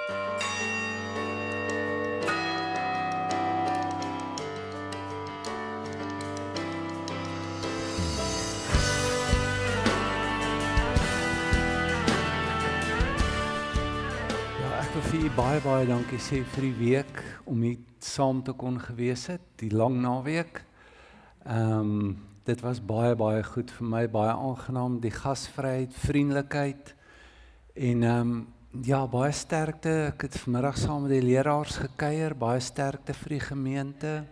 Ek wil vir u baie dankie sê vir die week om hier saam te kon gewees het, die lang naweek. Dit was baie goed vir my, baie aangenaam, die gasvryheid, vriendelikheid en ja, baie sterkte. Ek het vanmiddag saam met die leraars gekuier, baie sterkte vir die gemeente.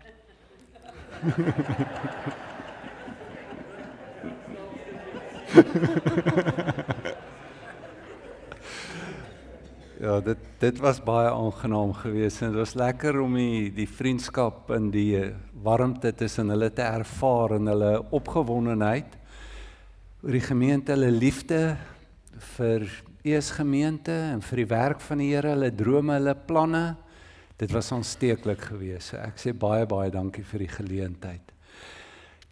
Ja, dit was baie aangenaam geweest en dit was lekker om die vriendskap en die warmte tussen hulle te ervaar en hulle opgewondenheid oor die gemeente, hulle liefde vir gemeente en vir die werk van die Here, hulle drome, hulle planne. Dit was aansteeklik geweest. Ek sê baie dankie vir die geleentheid.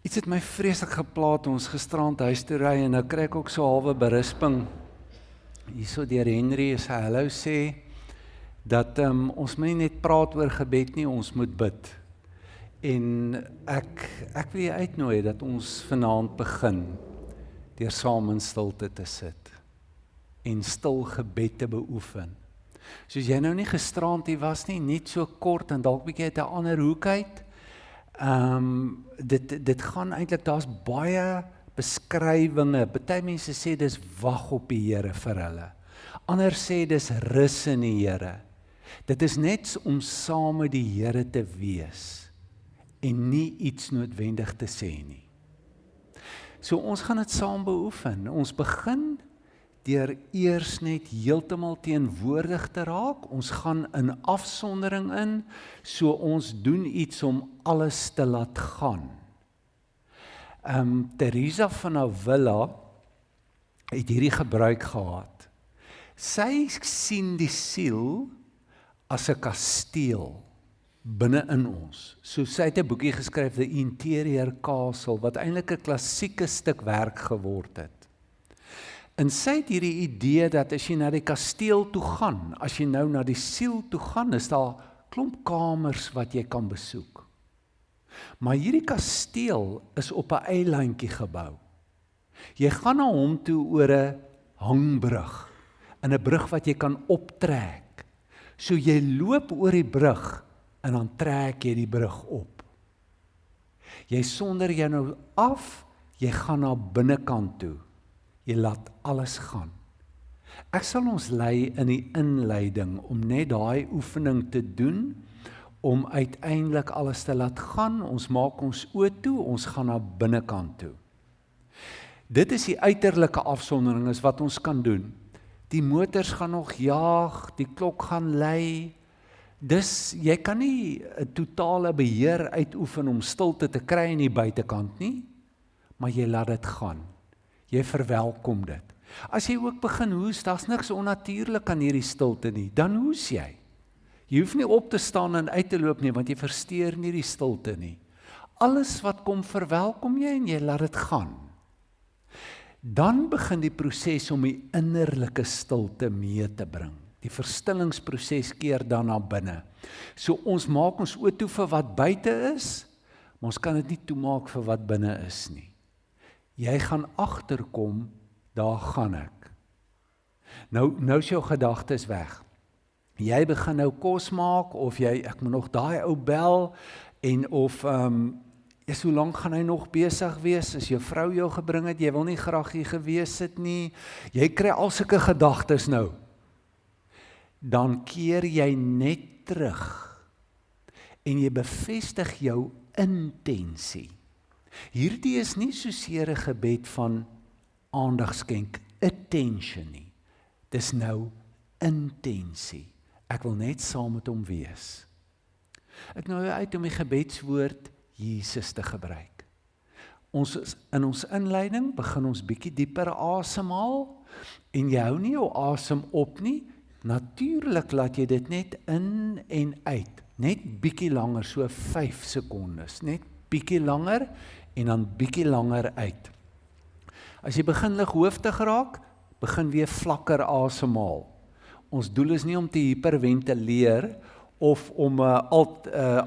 Iets het my vreeslik geplaat, ons gisterand huis toe ry en nou kry ek ook so halwe berisping. Hierso deur Henry is hy hallo sê, dat ons moet nie net praat oor gebed nie, ons moet bid. En ek wil jy uitnooi dat ons vanaand begin, deur saam in stilte te sit, en stil gebed te beoefen. Soos jy nou nie gisterand hier was nie, net so kort en dalk bietjie uit 'n ander hoek uit, dit gaan eintlik, daar's baie beskrywinge, party mense sê dis wag op die Here vir hulle. Ander sê dis rus in die Here. Dit is net om saam met die Here te wees en nie iets noodwendig te sê nie. So ons gaan dit saam beoefen. Ons begin deur eers net heeltemal teenwoordig te raak. Ons gaan in afsondering in, so ons doen iets om alles te laat gaan. Teresa van Avila het hierdie gebruik gehad. Sy sien die siel as 'n kasteel binne in ons. So sy het 'n boekie geskryf, The Interior Castle, wat eintlik 'n klassieke stuk werk geword het. En sy het hierdie idee dat as jy na die kasteel toe gaan, as jy nou na die siel toe gaan, is daar klomp kamers wat jy kan besoek. Maar hierdie kasteel is op 'n eilandjie gebou. Jy gaan na hom toe oor 'n hangbrug, in 'n brug wat jy kan optrek. So jy loop oor die brug en dan trek jy die brug op. Jy sonder jou nou af, jy gaan na binnekant toe. Jy laat alles gaan. Ek sal ons lei in die inleiding om net daai oefening te doen, om uiteindelik alles te laat gaan. Ons maak ons oë toe, ons gaan na binnekant toe. Dit is die uiterlike afsondering is wat ons kan doen. Die motors gaan nog jaag, die klok gaan lui. Dus jy kan nie 'n totale beheer uitoefen om stilte te kry in die buitekant nie, maar jy laat dit gaan. Jy verwelkom dit. As jy ook begin hoes, daar's niks onnatuurlik aan hierdie stilte nie, dan hoes jy. Jy hoef nie op te staan en uit te loop nie, want jy versteur nie die stilte nie. Alles wat kom verwelkom jy en jy laat dit gaan. Dan begin die proses om die innerlike stilte mee te bring. Die verstillingsproses keer dan na binne. So ons maak ons oë toe vir wat buite is, maar ons kan dit nie toemaak vir wat binne is nie. Jy gaan agterkom, daar gaan ek. Nou is jou gedagtes weg. Jy begin nou kos maak, of ek moet nog daai ou bel, en of, hoe lank gaan hy nog besig wees, as jou vrou jou gebring het, jy wil nie graag hier gewees het nie, jy kry al sulke gedagtes nou. Dan keer jy net terug, en jy bevestig jou intensie. Hierdie is nie soseer 'n gebed van aandag skenk, attention nie. Dis nou intensie. Ek wil net saam met hom wees. Ek nooi jou uit om die gebedswoord Jesus te gebruik. In ons inleiding begin ons bietjie dieper asemhaal, en jy hou nie jou asem op nie. Natuurlik laat jy dit net in en uit, net bietjie langer, so 5 sekondes, net bietjie langer en dan bietjie langer uit. As jy begin lighooftig raak, begin weer vlakker asemhaal. Ons doel is nie om te hyperventileer of om 'n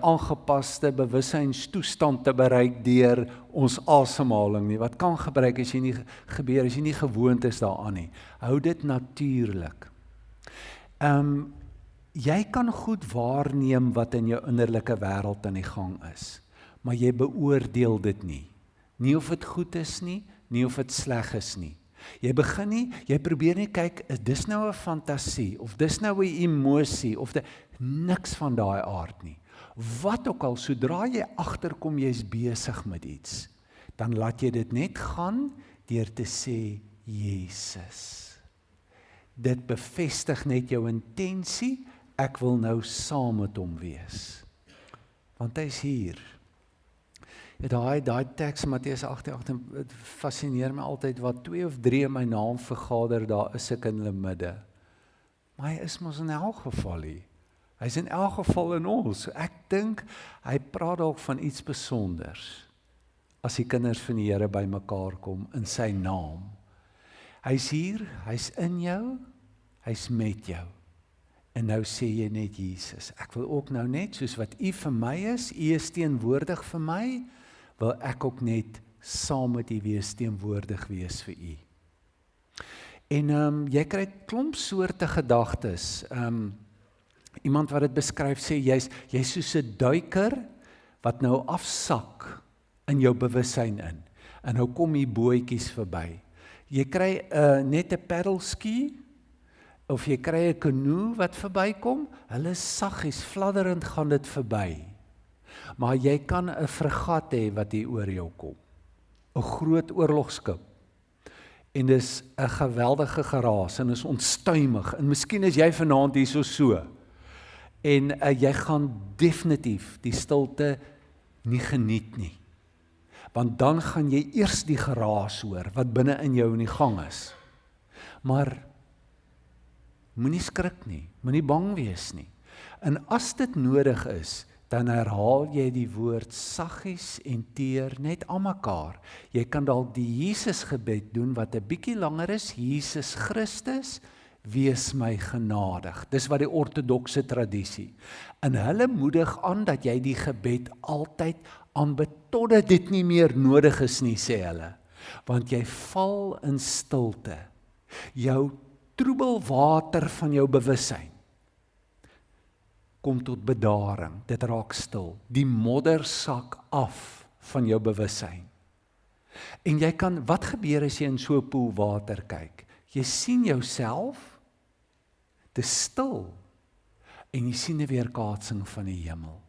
aangepaste bewussyinstoestand te bereik deur ons asemhaling nie. Wat kan gebeur as jy nie gewoond is daaraan nie. Hou dit natuurlik. Jy kan goed waarneem wat in jou innerlike wêreld aan die gang is, maar jy beoordeel dit nie. Nie of dit goed is nie of dit sleg is nie. Jy probeer nie kyk, is dis nou 'n fantasie, of dis nou 'n emosie, of niks van daai aard nie. Wat ook al, sodra jy agterkom jy is besig met iets, dan laat jy dit net gaan deur te sê, Jesus. Dit bevestig net jou intensie, ek wil nou saam met hom wees. Want hy is hier. Daai teks Matteus 8:8, het fascineer my altyd, wat 2 of 3 in my naam vergader, daar is ek in hulle midde. Maar hy is mos in elk geval hier. Hy is in elk geval in ons. Ek dink, hy praat dalk van iets besonders, as die kinders van die Here by mekaar kom, in sy naam. Hy is hier, hy is in jou, hy is met jou. En nou sê jy net, Jesus, ek wil ook nou net, soos wat u vir my is, u is teenwoordig vir my, wil ek ook net saam met u wees, teenwoordig wees vir u. En jy kry klomp soorte gedagtes. Iemand wat dit beskryf sê, jy's soos 'n duiker wat nou afsak in jou bewussyn in. En nou kom die bootjies verby. Jy kry net 'n paddleski, of jy kry 'n kanoe wat verbykom, hulle saggies, fladderend gaan dit verby. Maar jy kan 'n fregat hê wat hier oor jou kom. 'n Groot oorlogskip. En dis 'n geweldige geraas en is onstuimig. En miskien is jy vanaand hier so. En jy gaan definitief die stilte nie geniet nie. Want dan gaan jy eers die geraas hoor wat binne in jou in die gang is. Maar moenie skrik nie, moenie bang wees nie. En as dit nodig is, dan herhaal jy die woord saggies en teer net aan mekaar. Jy kan dalk die Jesus gebed doen wat 'n bietjie langer is, Jesus Christus, wees my genadig. Dis wat die ortodokse tradisie. En hulle moedig aan dat jy die gebed altyd aanbid totdat dit nie meer nodig is nie, sê hulle. Want jy val in stilte. Jou troebel water van jou bewussyn kom tot bedaring, dit raak stil. Die modder sak af van jou bewussyn. En jy kan, wat gebeur as jy in so 'n poel water kyk? Jy sien jouself, dit is stil, en jy sien 'n weerkaatsing van die hemel.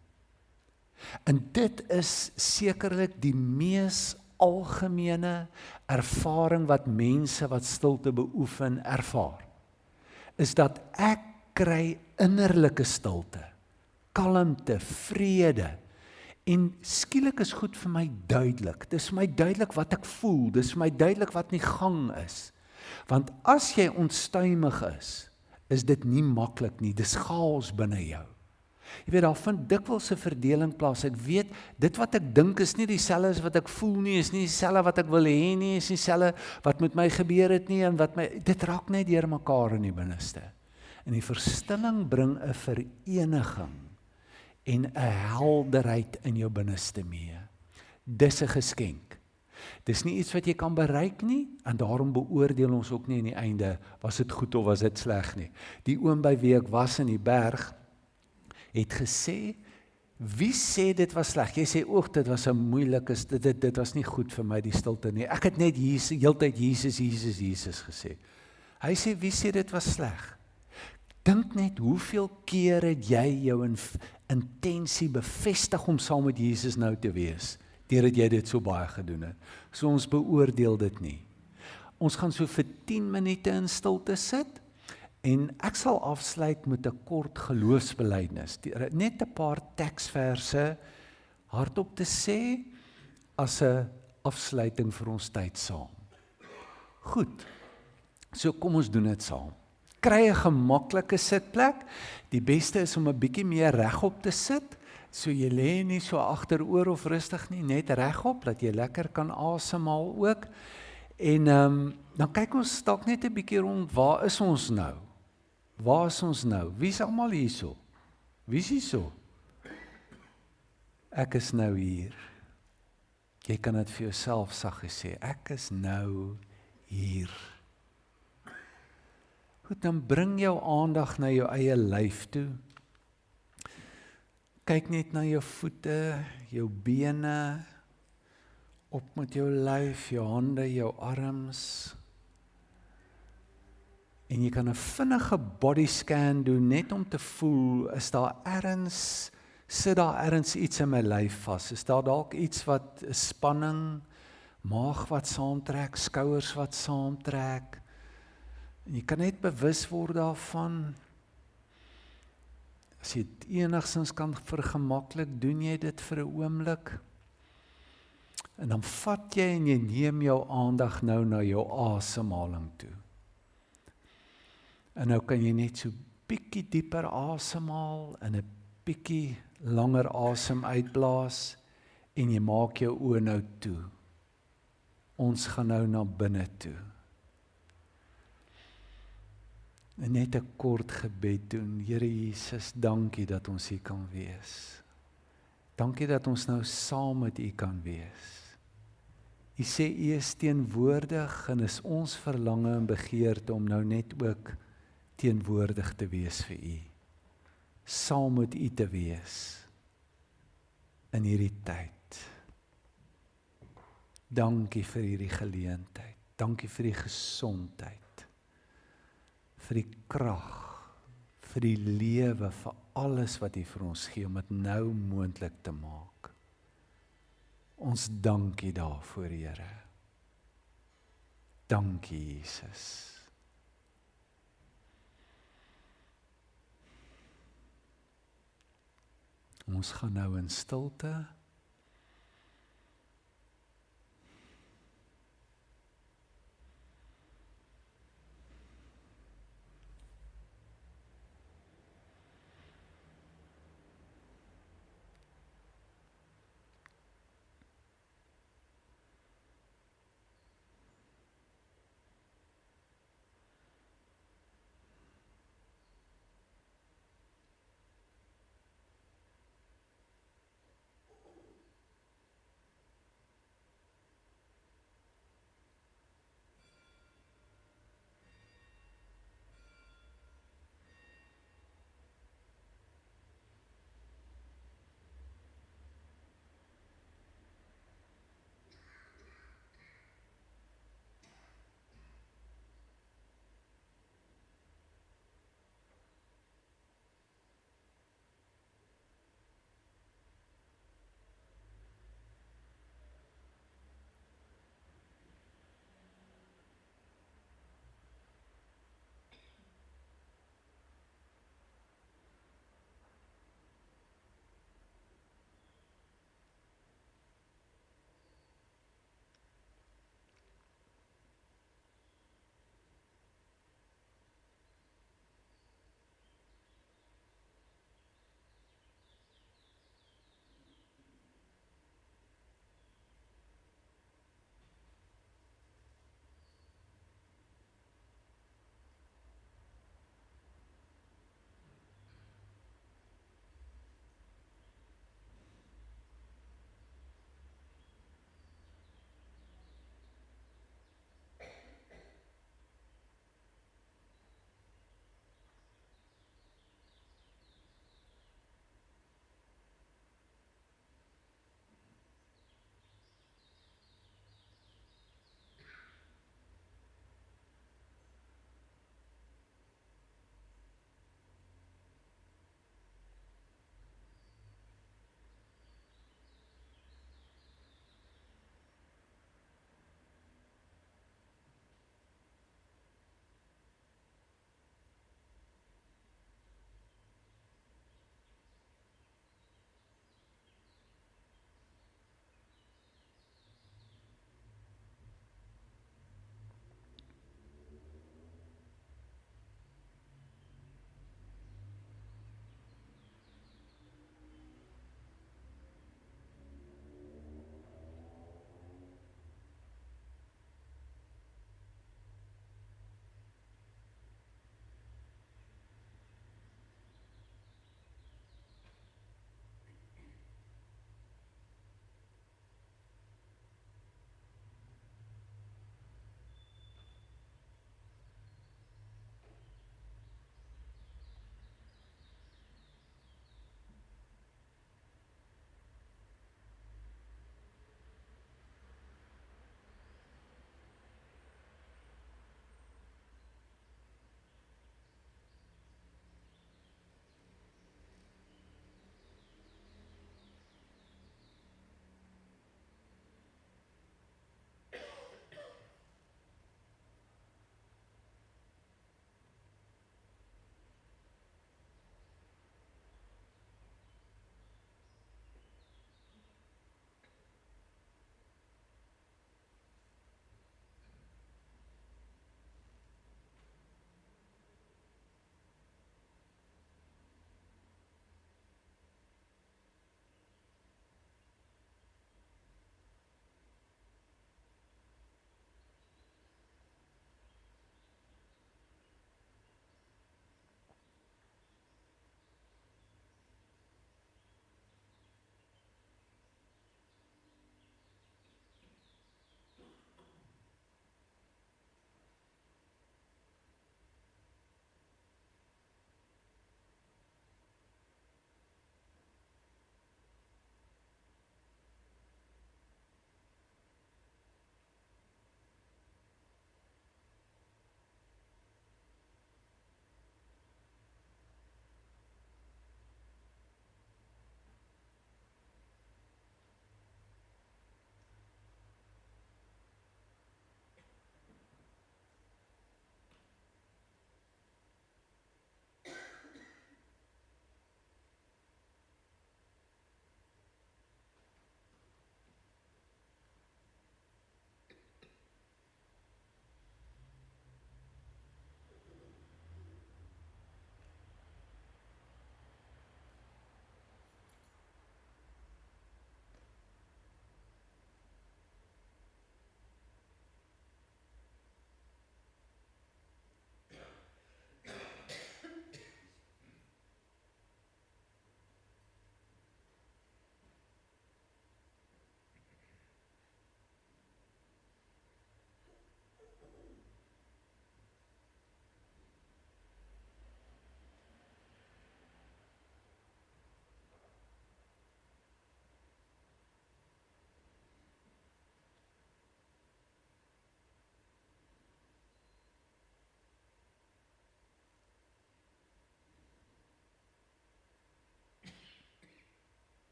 En dit is sekerlik die mees algemene ervaring wat mense wat stilte beoefen ervaar, is dat ek kry innerlike stilte, kalmte, vrede, en skielik is goed vir my duidelik. Dis vir my duidelik wat ek voel, dis vir my duidelik wat in die gang is. Want as jy onstuimig is dit nie maklik nie, dis chaos binne jou. Jy weet, daar vind dikwels 'n verdeling plaas. Ek weet, dit wat ek dink is nie dieselfde as wat ek voel nie, is nie dieselfde wat ek wil hê nie, is nie dieselfde wat met my gebeur het nie, en dit raak net deur mekaar in die binneste. En die verstilling bring 'n vereniging en 'n helderheid in jou binneste mee. Dis 'n geskenk. Dis nie iets wat jy kan bereik nie, en daarom beoordeel ons ook nie in die einde, was dit goed of was dit sleg nie. Die oom by wie ek was in die berg, het gesê, wie sê dit was sleg? Jy sê, dit was 'n moeilike, dit was nie goed vir my, die stilte nie. Ek het net heeltyd Jesus gesê. Hy sê, wie sê dit was sleg? Dink net, hoeveel keer het jy jou intensie bevestig om saam met Jesus nou te wees, deurdat jy dit so baie gedoen het. So ons beoordeel dit nie. Ons gaan so vir 10 minute in stilte sit, en ek sal afsluit met 'n kort geloofsbelydenis, net 'n paar teksverse hardop te sê, as 'n afsluiting vir ons tyd saam. Goed, so kom ons doen dit saam. Kry 'n gemaklike sitplek, die beste is om 'n bietjie meer regop te sit, so jy lê nie so agteroor of rustig nie, net regop, dat jy lekker kan asemhaal ook, en dan kyk ons dalk net 'n bietjie rond, waar is ons nou? Waar is ons nou? Wie is almal hierso? Wie is hierso? Ek is nou hier. Jy kan dit vir jouself saggies sê, ek is nou hier. Goed, dan bring jou aandag na jou eie lyf toe. Kyk net na jou voete, jou bene, op met jou lyf, jou hande, jou arms. En jy kan 'n vinnige body scan doen net om te voel, is daar ergens, sit daar ergens iets in my lyf vas? Is daar dalk iets wat spanning, maag wat saamtrek, skouers wat saamtrek? En jy kan net bewus word daarvan. As jy dit enigstens kan vergemaklik, doen jy dit vir 'n oomblik. En dan vat jy en jy neem jou aandag nou na jou asemhaling toe. En nou kan jy net so bietjie dieper asemhaal en 'n bietjie langer asem uitblaas en jy maak jou oë nou toe. Ons gaan nou na binne toe. En net 'n kort gebed doen. Here Jesus, dankie dat ons hier kan wees. Dankie dat ons nou saam met U kan wees. U sê U is teenwoordig en is ons verlange en begeerte om nou net ook teenwoordig te wees vir U. Saam met U te wees in hierdie tyd. Dankie vir hierdie geleentheid. Dankie vir die gesondheid. Vir die krag, vir die lewe, vir alles wat U vir ons gee om dit nou moontlik te maak. Ons dankie daarvoor, Here. Dankie, Jesus. Ons gaan nou in stilte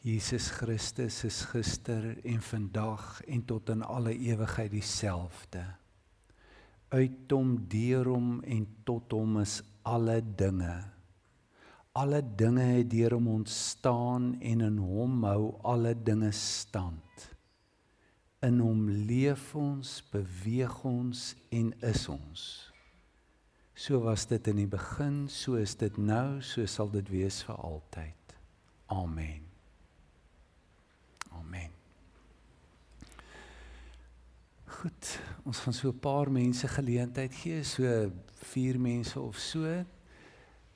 Jesus Christus is gister en vandag en tot in alle ewigheid dieselfde. Uit hom, deur hom en tot hom is alle dinge. Alle dinge het deur hom ontstaan en in hom hou alle dinge stand. In hom leef ons, beweeg ons en is ons. So was dit in die begin, so is dit nou, so sal dit wees vir altyd. Amen. Amen. Goed, ons gaan so 'n paar mense geleentheid gee, so 4 mense of so.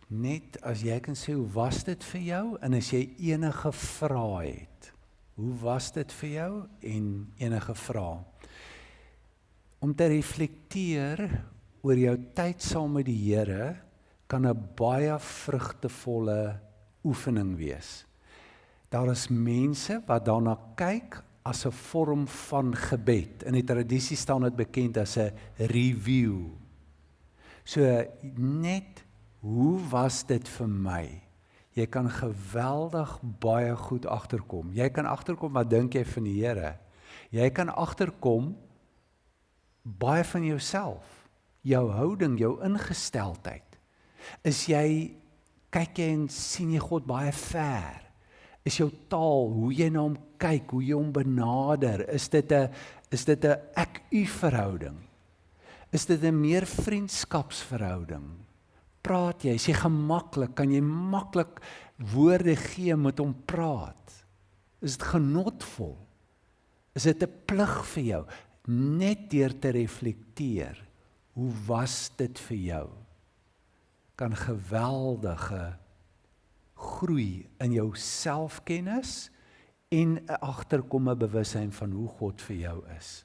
Net as jy kan sê, hoe was dit vir jou? En as jy enige vrae het, hoe was dit vir jou? En enige vrae. Om te reflekteer oor jou tyd saam met die Here, kan 'n baie vrugtevolle oefening wees. Daar is mense wat daarna kyk as 'n vorm van gebed. In die tradisie staan dit bekend as 'n review. So net, hoe was dit vir my? Jy kan geweldig baie goed agterkom. Jy kan agterkom wat dink jy van die Here. Jy kan agterkom baie van jouself, jou houding, jou ingesteldheid. Kyk jy en sien jy God baie ver? Is jou taal, hoe jy na hom kyk, hoe jy hom benader, is dit 'n ek-u verhouding? Is dit 'n meer vriendskapsverhouding? Praat jy, is jy gemaklik, kan jy maklik woorde gee met hom praat? Is dit genotvol? Is dit 'n plig vir jou? Net deur te reflekteer, hoe was dit vir jou? Kan geweldige groei in jou selfkennis en 'n agterkomme bewussyn van hoe God vir jou is.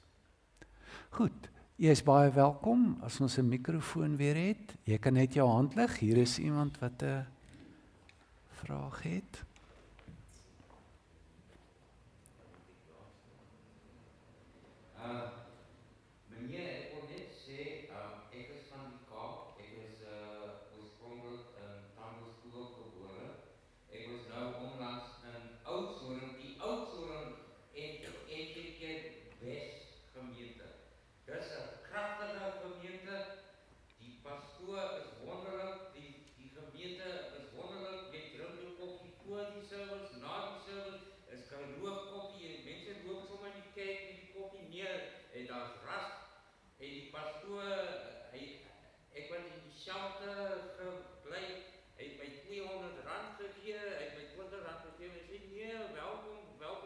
Goed, jy is baie welkom as ons 'n mikrofoon weer het. Jy kan net jou hand lig. Hier is iemand wat 'n vraag het. Meneer, ek wil net sê, ek is van die Kaap. Ek is oorspronklik in Tandelspoel gebore. Ek was nou onlangs in Oudtshoorn, die Oudtshoorn en Wes gemeente. Dis 'n kragtige gemeente. Die pastoor is wonderlik, die gemeente is wonderlik. Jy drink jou koffie voor die service, na die service, is kan loop koffie en mense loop sommer in die kerk met die koffie neer en daar's ras. En die pastoor, ek was in die shelter gebly, hy het my R200 gegee, hy het my R20 gegee, en hy sê, nee, welkom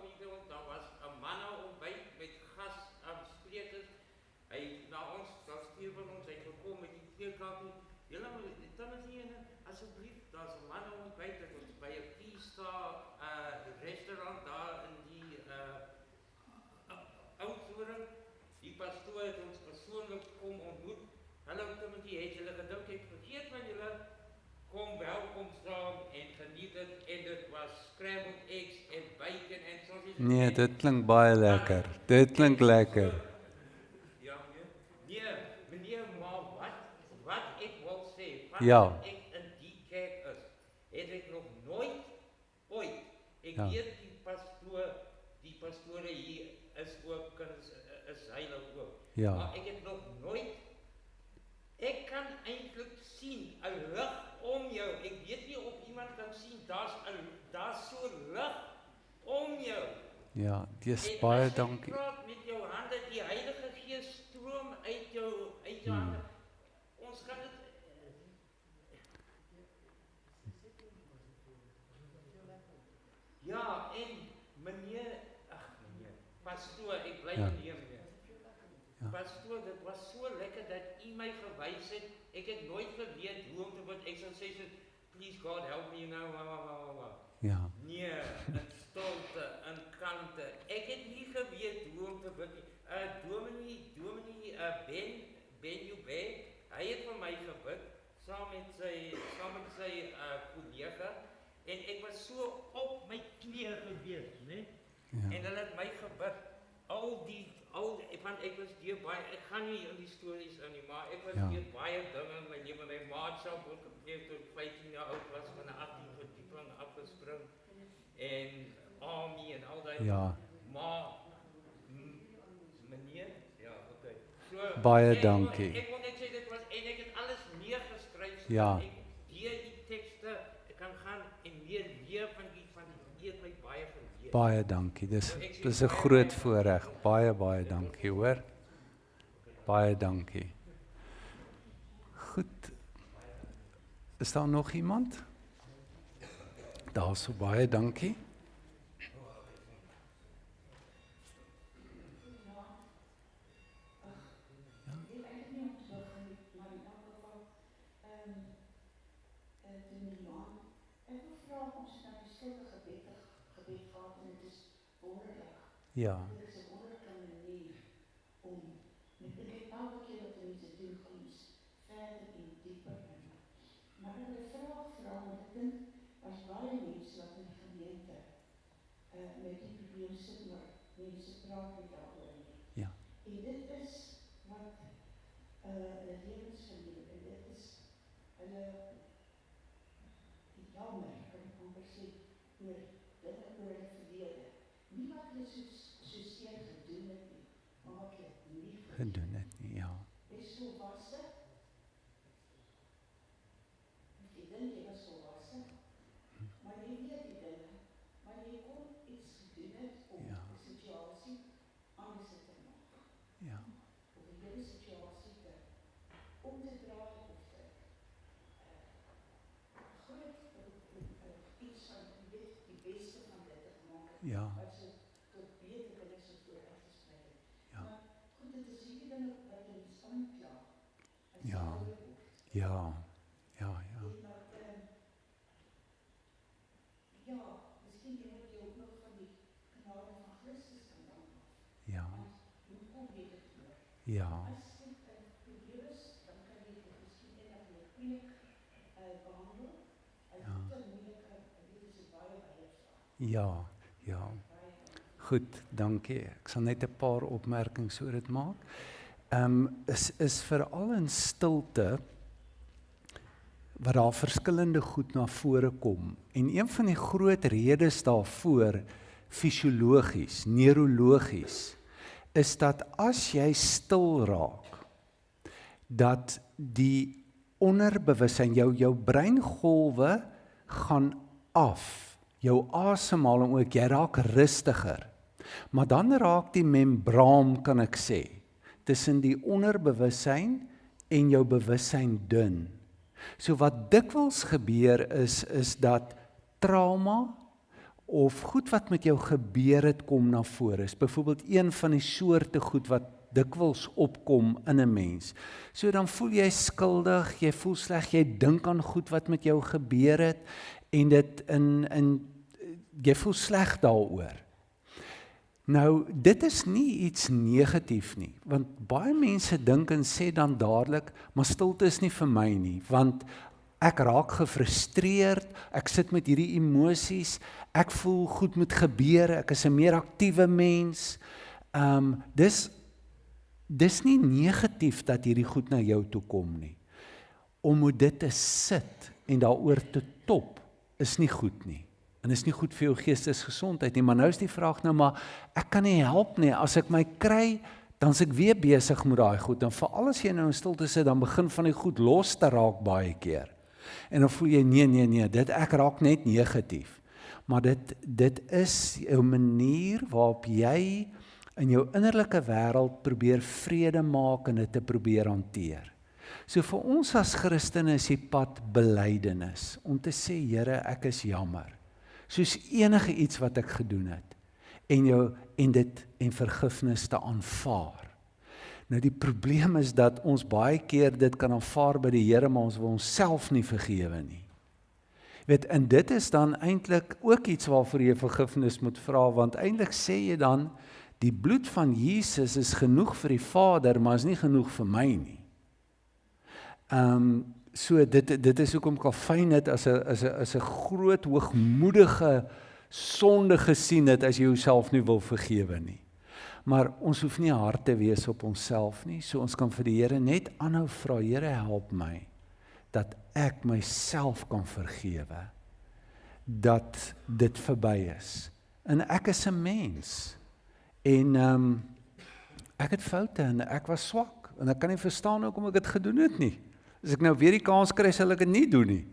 hier by ons, daar was 'n manne-ontbyt met sprekers, hy na ons, daar stuur van ons, hy het gekom met die 2 kappie, julle, Timothy, asseblief, daar's 'n manne-ontbyt, dit was by 'n 4-star restaurant daar in die Oudtshoorn. Die pastoor het ons persoonlik kom ontmoet. Hallo Timothy, het julle gedink ek vergeet van julle? Kom welkom saam en geniet dit, en dit was scrambled eggs en bacon en sausage. Nee, dit klink baie lekker. Dit klink lekker. Ja, nee, meneer, maar wat ek wil sê, Ja. ek in die kerk is, het ek nog nooit, ooit, ek Ja. weet die pastore hier is ook, is heilig ook. Ja. Maar ek het nog nooit, ek kan eintlik sien 'n lig om jou. Ek weet nie of iemand kan sien, daar's so lig om jou. Ja, dis En baie as jy dankie. praat met jou hande, die Heilige Gees stroom uit jou hande. Ons kan dit ja, en meneer, pastoor, ek bly Ja. meneer. Ja. Pastoor, dit was so lekker dat u my gewys het. Ek het nooit geweet hoe om te bid. Ek sal sê, please God help me now. Ja. Nee, in stilte, in kalmte. Ek het nie geweet hoe om te bid nie. Dominee Ben Jubé, hy het vir my gebid saam met sy kollega, en ek was so op my knieë gewees, né? Ja. En hulle het my gebid. Want ek was deur baie, ek gaan nie in die stories in nie, maar ek was deur baie dinge in my lewe. My ma het self ook gepleeg toe ek 15 jaar oud was, van 'n 18 verdieping afgespring. En Ami en al daai. Ja. Maar meneer, ja, okay. So Baie ek dankie. Ek wil net sê dit was en ek het alles neergeskryf sodat Ja. ek deur die tekste kan gaan en meer leer van die het my baie geleer. Baie dankie. Dis 'n groot voorreg. Baie dankie, hoor. Baie dankie. Goed. Is daar nog iemand? Daarso baie dankie. Ja. Dit is 'n wonderlike manier om met elke keer wat mense doen, gaan ons verder en dieper in. Maar ek wil 'n vraag vra, want ek dink as baie mense wat in die gemeente met die probleem sit, maar mense praat nie daaroor nie. Ja. En dit is wat hulle lewensverleer en dit is hulle jammer, kan ek amper sê, oor dinge oor hulle verlede. Nie wat hulle so seer gedoen het nie, maar wat hulle nie Gedoen het nie, ja. Dis volwasse. Jy dink jy was volwasse, maar jy weet die dinge, maar jy kon iets gedoen het om Ja. die situasie anders te maak. Ja. Of die hele situasie te om te draai of te groot iets van die beste van dit te maak. Ja. Wat so tot beter dinge so vooruit gesprek het. Ja. Maar goed, dit is hierdie dinge wat ons aankla. Ja. Ja. Ja, ja. Ja, miskien jy moet jy ook nog van die genade van Christus kan dank. Ja. Hoe kom jy dit hoor? Ja. As dit 'n probleem is, dan kan jy dit miskien eendag in 'n preek behandel. En dit is moeilike, dit is 'n baie vraag. Ja. Ja. Goed, dankie. Ek sal net 'n paar opmerkings oor dit maak. Is veral in stilte wat daar verskillende goed na vore kom. En een van die groot redes daarvoor, fisiologies, neurologies, is dat as jy stil raak, dat die onderbewussyn, jou breingolwe gaan af. Jou asemhaling ook, jy raak rustiger. Maar dan raak die membraan, kan ek sê, tussen die onderbewussyn en jou bewussyn dun. So wat dikwels gebeur is dat trauma of goed wat met jou gebeur het kom na vore. Is byvoorbeeld een van die soorte goed wat dikwels opkom in 'n mens. So dan voel jy skuldig, jy voel sleg, jy dink aan goed wat met jou gebeur het en dit jy voel sleg daaroor. Nou, dit is nie iets negatief nie, want baie mense dink en sê dan dadelik, maar stilte is nie vir my nie, want ek raak gefrustreerd, ek sit met hierdie emosies, ek voel goed moet gebeur, ek is 'n meer aktiewe mens. Dis nie negatief dat hierdie goed na jou toe kom nie. Om dit te sit en daaroor te top, is nie goed nie. En is nie goed vir jou geestesgesondheid nie, maar nou is die vraag nou maar, ek kan nie help nie, as ek my kry, dan is ek weer besig met daai goed, en veral as jy nou in stilte sit, dan begin van die goed los te raak baie keer, en dan voel jy, nee, ek raak net negatief, maar dit is 'n manier waarop jy in jou innerlike wêreld probeer vrede maak en dit te probeer hanteer. So vir ons as Christene is die pad belydenis, om te sê, Here, ek is jammer, soos enige iets wat ek gedoen het, en vergifnis te aanvaar. Nou die probleem is dat ons baie keer dit kan aanvaar by die Here, maar ons wil onsself nie vergewe nie. En dit is dan eintlik ook iets waarvoor jy vergifnis moet vra, want eintlik sê jy dan, die bloed van Jesus is genoeg vir die Vader, maar is nie genoeg vir my nie. So dit is hoekom Calvin dit as 'n groot hoogmoedige sonde gesien het as jy jouself nie wil vergewe nie. Maar ons hoef nie hard te wees op onsself nie, so ons kan vir die Here net aanhou vra, Here help my, dat ek myself kan vergewe, dat dit verby is. En ek is 'n mens. En ek het foute en ek was swak. En ek kan nie verstaan hoekom ek dit gedoen het nie. As ek nou weer die kans kry, sal ek dit nie doen nie.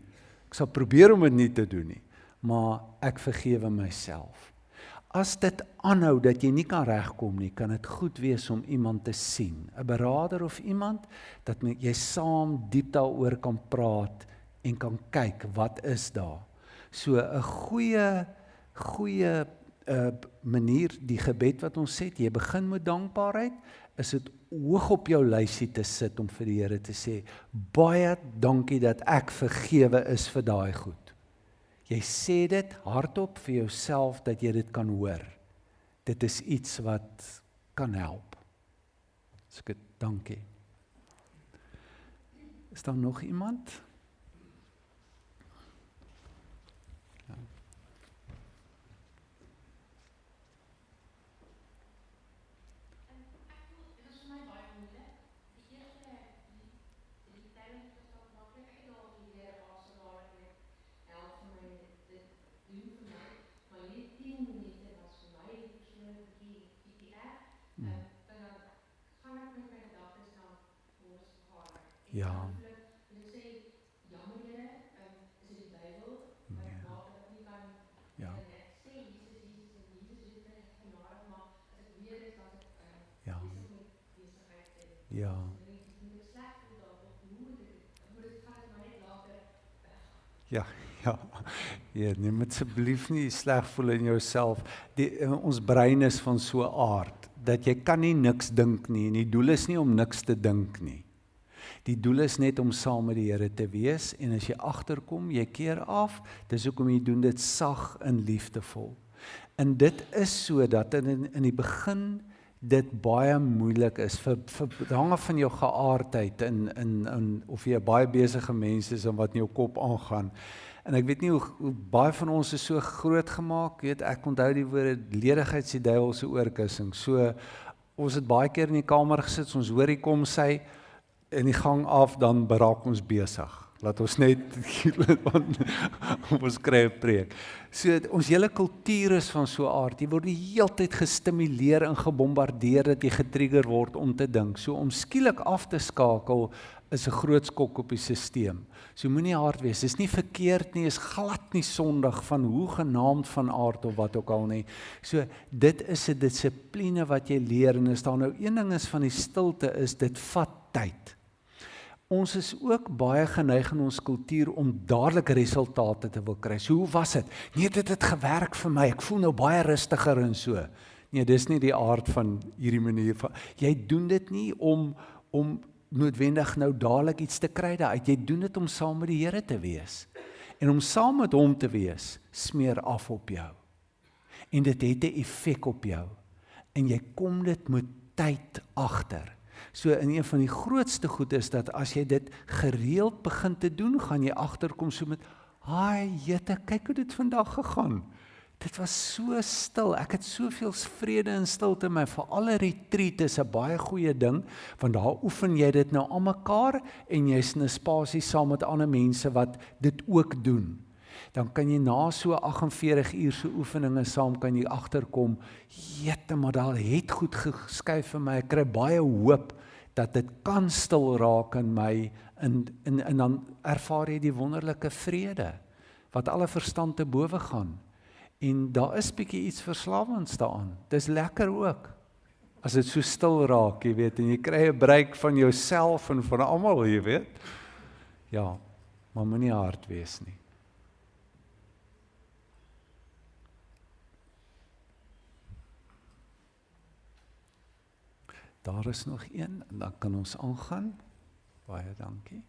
Ek sal probeer om dit nie te doen nie. Maar ek vergewe myself. As dit aanhou dat jy nie kan regkom nie, kan dit goed wees om iemand te sien. 'n Beraader of iemand, dat jy saam diep daaroor kan praat en kan kyk, wat is daar? So 'n goeie manier, die gebed wat ons sê, jy begin met dankbaarheid, is dit hoog op jou lysie te sit om vir die Here te sê, baie dankie dat ek vergewe is vir daai goed. Jy sê dit hardop vir jouself dat jy dit kan hoor. Dit is iets wat kan help. So ek dankie. Is daar nog iemand? Ja. Ja. Ja. Ja. Ja. Ja, ja. Ja, neem asseblief nie sleg voel in jouself. Ons brein is van so 'n aard dat jy kan nie niks dink nie en die doel is nie om niks te dink nie. Die doel is net om saam met die Here te wees en as jy agterkom, jy keer af, dis hoekom jy doen dit sag en liefdevol. En dit is so dat in die begin dit baie moeilik is, hange van jou geaardheid of jy 'n baie besige mens is en wat in jou kop aangaan. En ek weet nie hoe baie van ons is so groot gemaak, ek onthou die woorde, ledigheid is die duiwel se oorkussing. So, ons het baie keer in die kamer gesit, ons hoor hy kom sy, in die gang af, dan beraak ons besig. Laat ons net, ons kry 'n preek. So, ons hele kultuur is van so 'n aard, jy word die hele tyd gestimuleer en gebombardeer dat jy getrigger word om te dink. So, om skielik af te skakel, is 'n groot skok op die stelsel. So, moenie hard wees, dis nie verkeerd nie, is glad nie sondig van hoe genaamd van aard of wat ook al nie. So, dit is 'n dissipline wat jy leer, en as daar nou een ding is van die stilte, is dit vat tyd. Ons is ook baie geneig in ons kultuur om dadelik resultate te wil kry. So, hoe was dit? Nee, dit het gewerk vir my, ek voel nou baie rustiger en so. Nee, dis nie die aard van hierdie manier van, jy doen dit nie om noodwendig nou dadelik iets te kry daaruit, jy doen dit om saam met die Here te wees. En om saam met hom te wees, smeer af op jou. En dit het 'n effek op jou. En jy kom dit met tyd agter. So in een van die grootste goed is dat as jy dit gereeld begin te doen, gaan jy agterkom so met, jette, kyk hoe dit vandag gegaan. Dit was so stil, ek het soveel vrede en stilte in my, vir alle retreat is 'n baie goeie ding, want daar oefen jy dit nou aan mekaar, en jy's in 'n spasie saam met ander mense wat dit ook doen. Dan kan jy na so 48 uur se oefeninge saam, kan jy agterkom, jette, maar daar het goed geskuif vir my, ek kry baie hoop, dat dit kan stil raak in my, en dan ervaar jy die wonderlike vrede, wat alle verstand te bowe gaan. En daar is bietjie iets verslawends daaraan. Dis lekker ook, as dit so stil raak, jy weet, en jy kry 'n breek van jouself en van almal, jy weet. Ja, maar moenie hard wees nie. Daar is nog een, en dan kan ons aangaan. Baie dankie.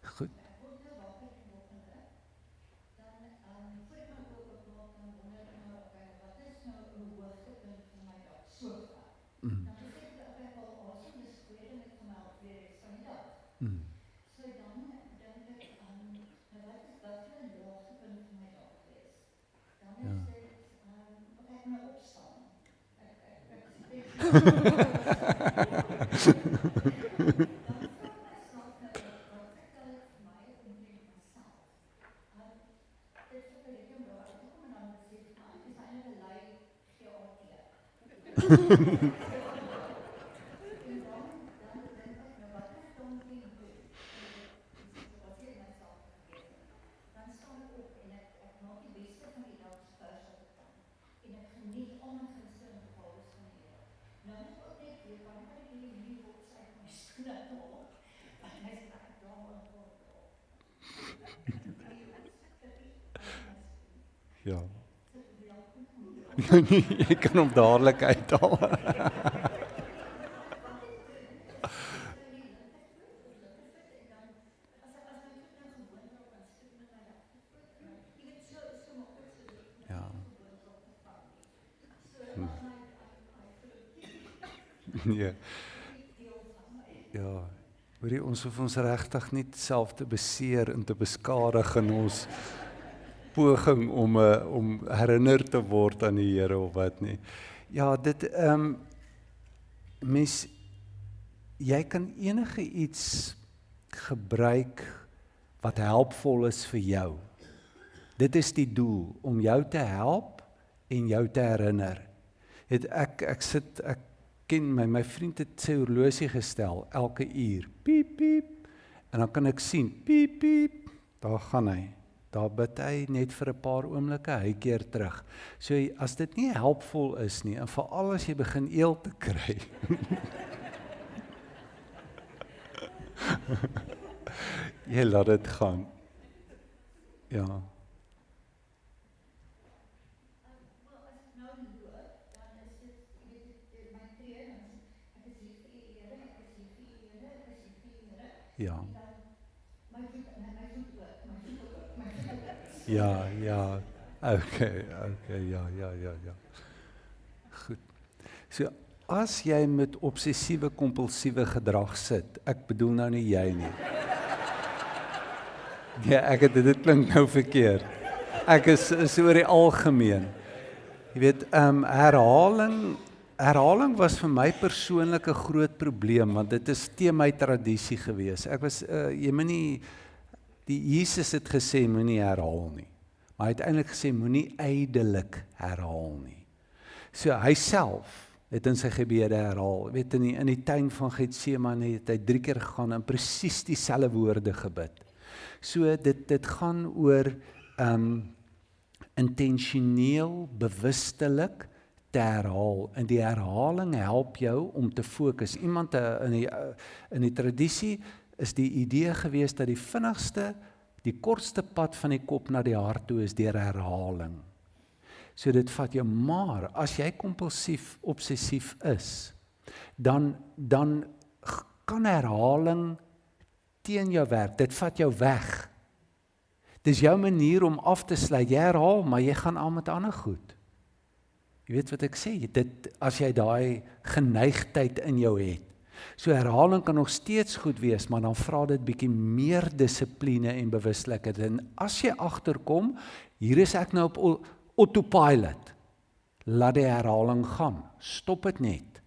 Goed. Ja. Jy kan hom dadelik uithaal. Ja. Nee. Ja. Hoorie, ons hoef ons regtig nie self te beseer en te beskadig in ons poging om herinner te word aan die Here of wat nie. Ja, dit mens, jy kan enige iets gebruik wat helpvol is vir jou. Dit is die doel, om jou te help en jou te herinner. Ek ken my vriend het sy horlosie gestel, elke uur, piep, piep, en dan kan ek sien, piep, piep, daar gaan hy. Daar bid hy net vir 'n paar oomblikke, hy keer terug. So as dit nie helpvol is nie, en veral as jy begin eel te kry, jy laat dit gaan. Ja. Ja. Ja, okay, ja. Goed. So, as jy met obsessiewe kompulsiewe gedrag sit, ek bedoel nou nie jy nie. Ja, dit klink nou verkeerd. Ek is oor die algemeen. Jy weet, herhaling was vir my persoonlik 'n groot probleem, want dit is te my tradisie gewees. Ek was, jy moet nie, Jesus het gesê, moenie herhaal nie. Maar hy het eintlik gesê, moenie ydelik herhaal nie. So, hy self het in sy gebede herhaal. Weet, in die tuin van Getsemane het hy 3 keer gegaan en presies dieselfde woorde gebid. So, dit gaan oor intentioneel, bewustelik te herhaal. En die herhaling help jou om te fokus. Iemand in die tradisie is die idee gewees dat die vinnigste, die kortste pad van die kop na die hart toe is deur herhaling. So dit vat jou, maar as jy kompulsief, obsessief is, dan kan herhaling teen jou werk. Dit vat jou weg. Dis jou manier om af te sluit. Jy herhaal, maar jy gaan aan met ander goed. Jy weet wat ek sê, as jy daai geneigtheid in jou het. So herhaling kan nog steeds goed wees, maar dan vra dit bietjie meer dissipline en bewuslikheid. En as jy agterkom, hier is ek nou op autopilot, laat die herhaling gaan, stop dit net.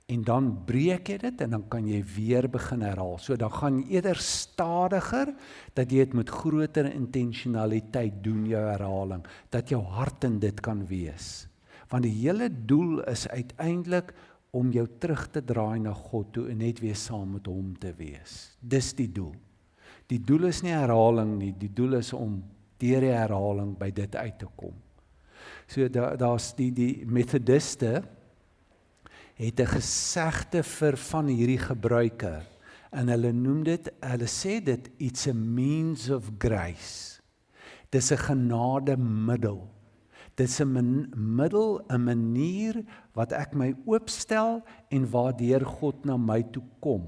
En dan breek jy dit en dan kan jy weer begin herhaal. So dan gaan eerder stadiger, dat jy dit met groter intentionaliteit doen, jou herhaling, dat jou hart in dit kan wees. Want die hele doel is uiteindelik om jou terug te draai na God toe en net weer saam met hom te wees. Dis die doel. Die doel is nie herhaling nie, die doel is om deur die herhaling by dit uit te kom. So daar's die Methodiste het 'n gesegde vir van hierdie gebruike en hulle sê dit, it's a means of grace. Dis 'n genademiddel. Dit is 'n middel, 'n manier wat ek my oopstel en waardeur God na my toe kom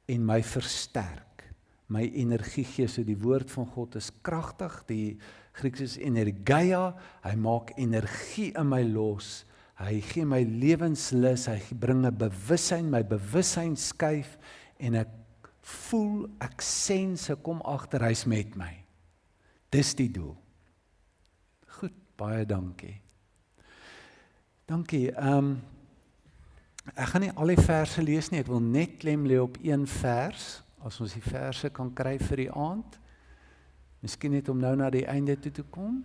en my versterk, my energie gee. So die woord van God is kragtig, die Grieks is energia, hy maak energie in my los, hy gee my lewenslus, hy bring 'n bewussyn, my bewussyn skuif en ek voel, ek sens, ek kom agter, hy's met my. Dis die doel. Goed, baie dankie. Dankie. Ek gaan nie al die verse lees nie, ek wil net klem lê op een vers, as ons die verse kan kry vir die aand. Miskien net om nou na die einde toe te kom.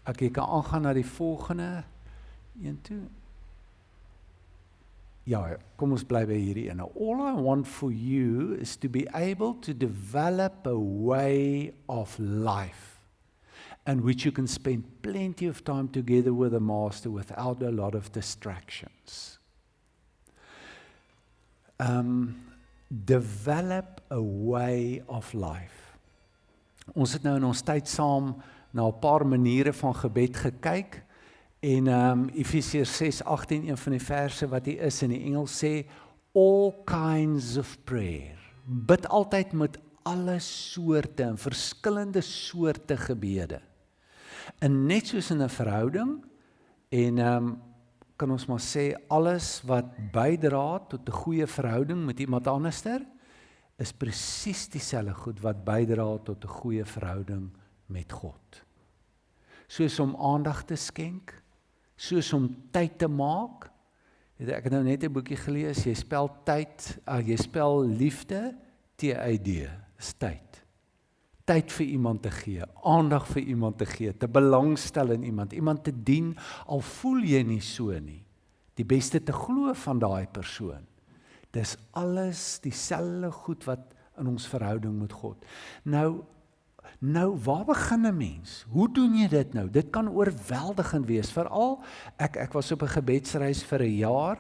Ek kan aangaan na die volgende een toe. Ja, kom ons bly by hierdie ene. All I want for you is to be able to develop a way of life and which you can spend plenty of time together with the Master without a lot of distractions. Develop a way of life. Ons het nou in ons tyd saam na 'n paar maniere van gebed gekyk, en Efesiërs 6:18, een van die verse wat hier is in die Engels sê, all kinds of prayer. Bid altyd met alle soorte en verskillende soorte gebede. En net soos in 'n verhouding, en kan ons maar sê, alles wat bydra tot 'n goeie verhouding met iemand anderster, is presies dieselfde goed wat bydra tot 'n goeie verhouding met God. Soos om aandag te skenk, soos om tyd te maak. Ek het nou net 'n boekie gelees, jy spel liefde, TID, is tyd. Tyd vir iemand te gee, aandag vir iemand te gee, te belangstel in iemand te dien, al voel jy nie so nie. Die beste te glo van daai persoon. Dis alles dieselfde goed wat in ons verhouding met God. Nou, waar begin 'n mens? Hoe doen jy dit nou? Dit kan oorweldigend wees. Veral, ek was op 'n gebedsreis vir 'n jaar,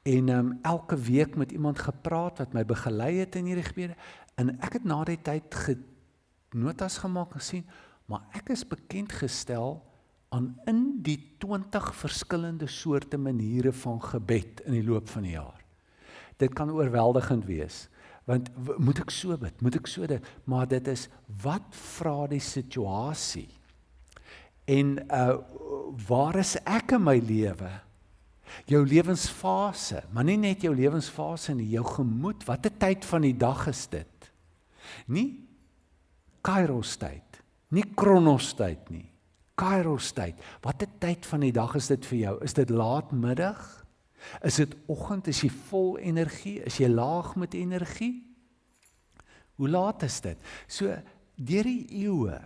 en elke week met iemand gepraat wat my begelei het in hierdie gebede, en ek het na die tyd notas gemaak en gesien, maar ek is bekend gestel aan in die 20 verskillende soorte maniere van gebed in die loop van die jaar. Dit kan oorweldigend wees. Want moet ek so bid, moet ek so dit, maar dit is, wat vra die situasie? En waar is ek in my lewe? Jou lewensfase, maar nie net jou lewensfase nie, jou gemoed, wat 'n tyd van die dag is dit? Nie Kairos tyd, nie Kronos tyd nie, Kairos tyd, wat 'n tyd van die dag is dit vir jou? Is dit laatmiddag? Is dit oggend, is jy vol energie, is jy laag met energie? Hoe laat is dit? So, deur die eeue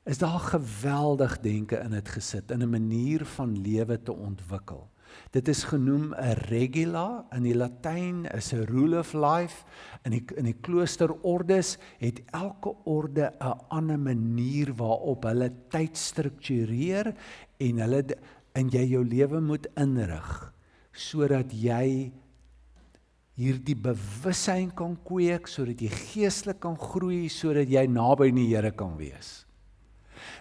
is daar geweldig denke in dit gesit, in 'n manier van lewe te ontwikkel. Dit is genoem 'n regula, in die Latyn is 'n rule of life, in die kloosterordes het elke orde 'n ander manier waarop hulle tyd struktureer, en jy jou lewe moet inrig, sodat jy hierdie bewussyn kan kweek, sodat jy geestelik kan groei, sodat jy naby aan die Here kan wees.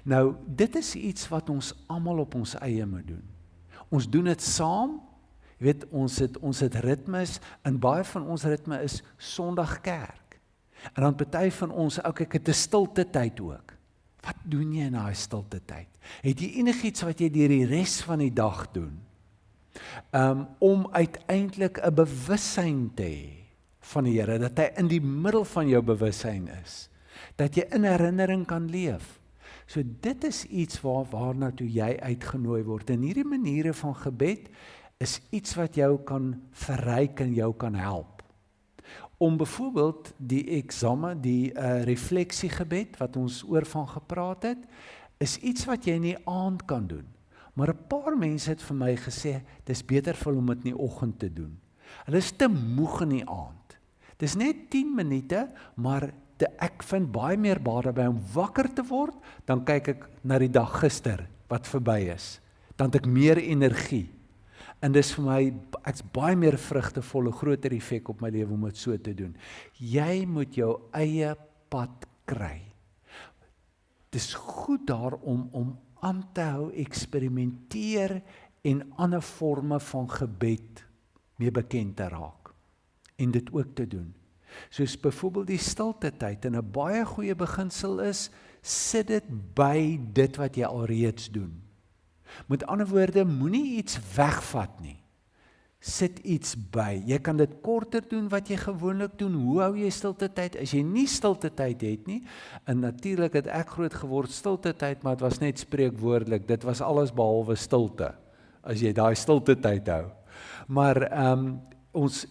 Nou, dit is iets wat ons almal op ons eie moet doen. Ons doen dit saam, jy weet, ons het ritmes, en baie van ons ritme is Sondag kerk. En dan party van ons, ek het 'n stilte tyd ook. Wat doen jy in daai stilte tyd? Het jy enigiets wat jy deur die res van die dag doen? Om uiteindelik 'n bewussyn te hê van die Here, dat hy in die middel van jou bewussyn is, dat jy in herinnering kan leef. So dit is iets waarna toe jy uitgenooi word, en hierdie maniere van gebed is iets wat jou kan verryk en jou kan help. Om byvoorbeeld die refleksiegebed wat ons oor van gepraat het, is iets wat jy in die aand kan doen. Maar 'n paar mense het vir my gesê, dis beter vir om dit in die oggend te doen. Hulle is te moeg in die aand. Dis net 10 minute, maar ek vind baie meer baat daarby om wakker te word, dan kyk ek na die dag gister, wat verby is. Dan het ek meer energie. En dis vir my, ek's baie meer vrugtevolle, groter effek op my lewe om dit so te doen. Jy moet jou eie pad kry. Dis goed daarom om aan te hou, eksperimenteer en ander forme van gebed mee bekend te raak. En dit ook te doen. Soos byvoorbeeld die stilte tyd, en 'n baie goeie beginsel is, sit dit by dit wat jy alreeds doen. Met ander woorde, moenie iets wegvat nie. Sit iets by. Jy kan dit korter doen wat jy gewoonlik doen. Hoe hou jy stilte tyd? As jy nie stilte tyd het nie, en natuurlik het ek groot geword stilte tyd, maar dit was net spreekwoordelik. Dit was alles behalwe stilte as jy daai stilte tyd hou. Maar ons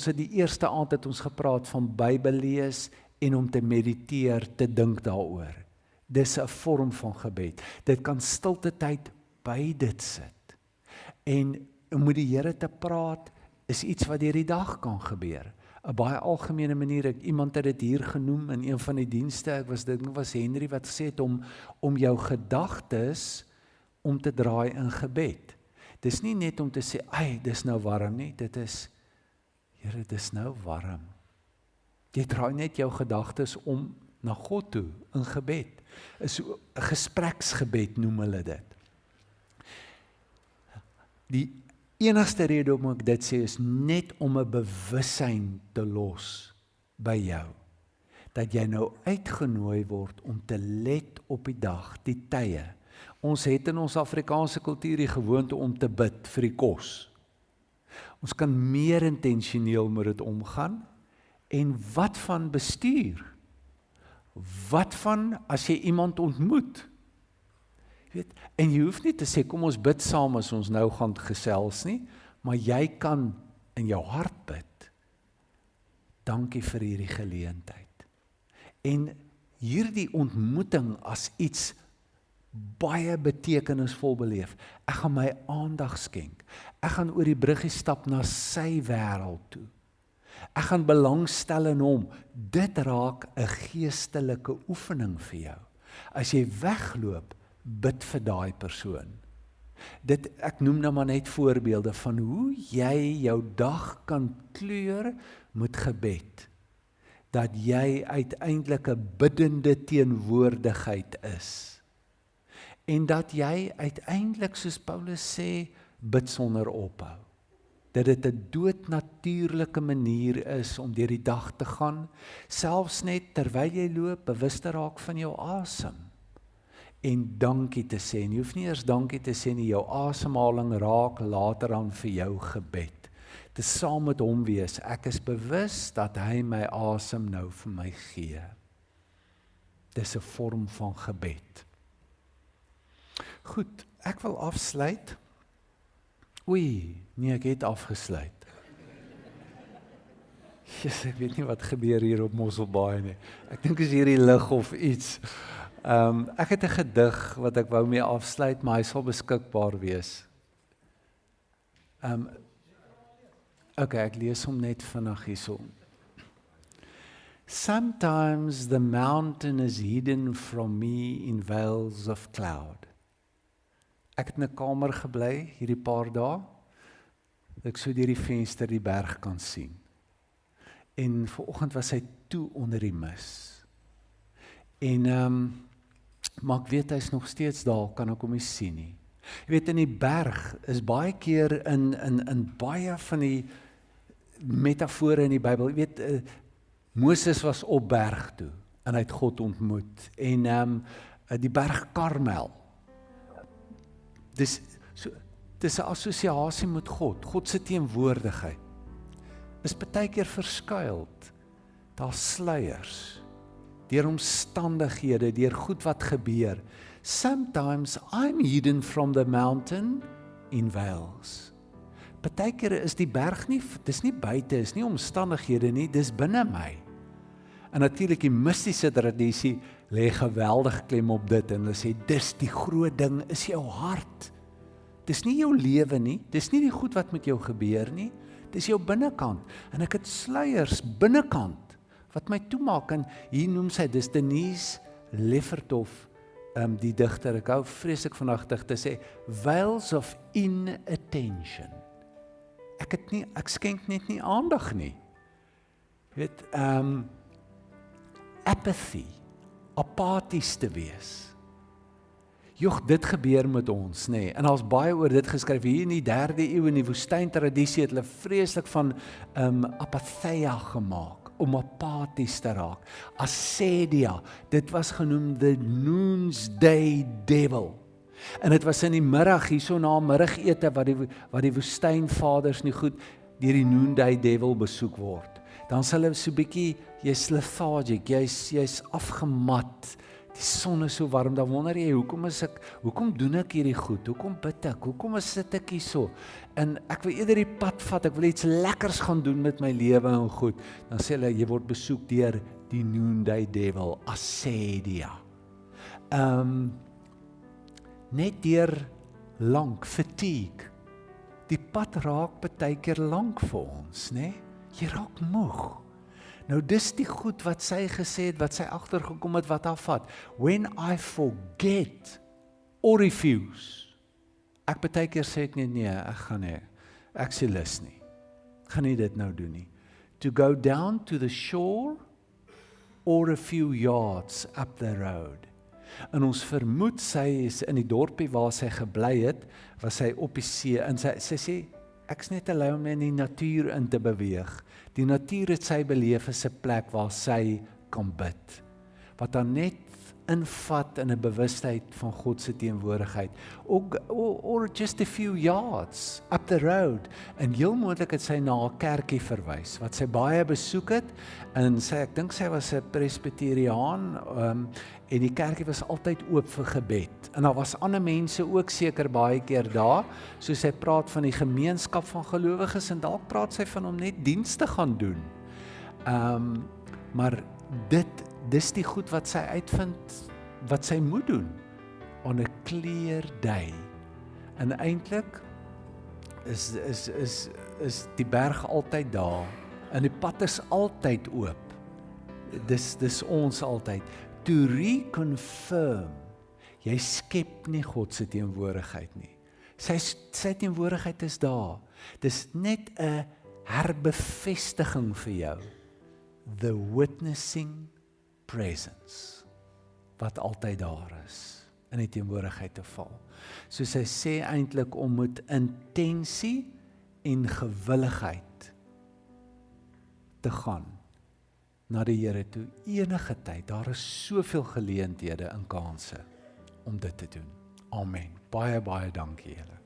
het die eerste aand het ons gepraat van Bybel lees en om te mediteer, te dink daaroor. Dis 'n vorm van gebed. Dit kan stilte tyd by dit sit. En om met die Here te praat is iets wat deur die dag kan gebeur. 'n Baie algemene manier, iemand het dit hier genoem in een van die dienste, dit was Henry wat gesê het om jou gedagtes om te draai in gebed. Dis nie net om te sê, "Ai, dis nou warm nie." Dit is, Here, dis nou warm. Jy draai net jou gedagtes om na God toe in gebed. Is 'n gespreksgebed noem hulle dit. Die enigste rede om ek dit sê is net om 'n bewussyn te los by jou. Dat jy nou uitgenooi word om te let op die dag, die tye. Ons het in ons Afrikaanse kultuur die gewoonte om te bid vir die kos. Ons kan meer intentioneel met dit omgaan. En wat van bestuur? Wat van as jy iemand ontmoet? En jy hoef nie te sê, kom ons bid saam as ons nou gaan gesels nie, maar jy kan in jou hart bid. Dankie vir hierdie geleentheid. En hierdie ontmoeting as iets baie betekenisvol beleef. Ek gaan my aandag skenk. Ek gaan oor die bruggie stap na sy wêreld toe. Ek gaan belangstel in hom. Dit raak 'n geestelike oefening vir jou. As jy wegloop, bid vir daai persoon. Ek noem nou maar net voorbeelde van hoe jy jou dag kan kleur met gebed. Dat jy uiteindelik 'n biddende teenwoordigheid is. En dat jy uiteindelik, soos Paulus sê, bid sonder ophou. Dat dit 'n doodnatuurlike manier is om deur die dag te gaan, selfs net terwyl jy loop, bewus te raak van jou asem. En dankie te sê, en jy hoef nie eers dankie te sê nie, jou asemhaling raak later aan vir jou gebed. Dit is saam met hom wees, ek is bewus dat hy my asem nou vir my gee. Dis 'n vorm van gebed. Goed, ek wil afsluit. Oei, nee, ek het afgesluit. Jesus, ek weet nie wat gebeur hier op Mosselbaai nie. Ek dink is hierdie lig of iets. Ek het 'n gedig wat ek wou mee afsluit, maar hy sal beskikbaar wees. Okay, ek lees hom net vinnig hierso. Sometimes the mountain is hidden from me in veils of cloud. Ek het in 'n kamer gebly hierdie paar dae. Ek so deur die venster die berg kan sien. En vanoggend was hy toe onder die mis. En maar ek weet hy's nog steeds daar, kan ek hom nie sien nie. Jy weet in die berg is baie keer in baie van die metafore in die Bybel. Jy weet Moses was op berg toe en hy het God ontmoet en die berg Karmel. Dis 'n assosiasie met God, God se teenwoordigheid. Is baie keer verskuild. Daar's sluiers. Deur omstandighede, deur goed wat gebeur. Sometimes I'm hidden from the mountain in veils. Baie keer is die berg nie, dis nie buite, is nie omstandighede nie, dis binne my. En natuurlik die mistiese tradisie lê geweldig klem op dit en hulle sê dis die groot ding is jou hart. Dis nie jou lewe nie, dis nie die goed wat met jou gebeur nie, dis jou binnekant. En ek het sluiers binnekant wat my toemaak en hier noem sy, dis Denise Leffertoff, die digter, ek hou vreeslik vandag digter sê, veils of inattention. Ek skenk net nie aandag nie. Jy weet, apathy, apaties te wees. Joch, dit gebeur met ons, nê. En daar's baie oor dit geskryf. Hier in die 3de eeu in die woestyntradisie het hulle vreeslik van apatheia gemaak, om apaties te raak. Acedia, dit was genoem the noonday devil. En dit was in die middag, hierso na middagete, wat die woestynvaders nie goed deur die noonday devil besoek word. Dan sal hulle so bietjie, jy's lethargic, jy's afgemat, Die son is so warm, dan wonder jy, hoekom doen ek hierdie goed? Hoekom bid ek? Hoekom sit ek hier so? En ek wil eerder die pad vat, ek wil iets lekkers gaan doen met my lewe en goed. Dan sê hulle, jy word besoek deur die noonday devil, asedia. Net deur lank, fatigue. Die pad raak baie keer lank vir ons, né? Jy raak moeg. Nou dis die goed wat sy gesê het, wat sy agtergekom het, wat haar vat. When I forget or refuse. Ek baie keer sê ek nee, ek gaan nie. Ek sê lus nie. Ek gaan nie dit nou doen nie. To go down to the shore or a few yards up the road. En ons vermoed sy is in die dorpie waar sy gebly het, was sy op die see, en sy sê, ek is net lui om in die natuur in te beweeg. Die natuur het sy beleef as 'n plek waar sy kan bid, wat dan net invat in 'n bewustheid van God se teenwoordigheid, or just a few yards up the road, en heel moontlik het sy na 'n kerkie verwys, wat sy baie besoek het, en ek dink sy was 'n presbyteriaan, en die kerkie was altyd oop vir gebed, en daar was ander mense ook seker baie keer daar, so sy praat van die gemeenskap van gelowiges, en dalk praat sy van om net dienste gaan doen, maar dis die goed wat sy uitvind, wat sy moet doen, on a clear day, en eintlik is die berg altyd daar, en die pad is altyd oop, dis ons altyd, to reconfirm, jy skep nie God se teenwoordigheid nie, sy teenwoordigheid is daar, dis net 'n herbevestiging vir jou, the witnessing presence, wat altyd daar is, in die teenwoordigheid te val. So sy sê eintlik om met intensie en gewilligheid te gaan na die Here toe, enige tyd, daar is soveel geleenthede en kanse om dit te doen. Amen. Baie dankie julle.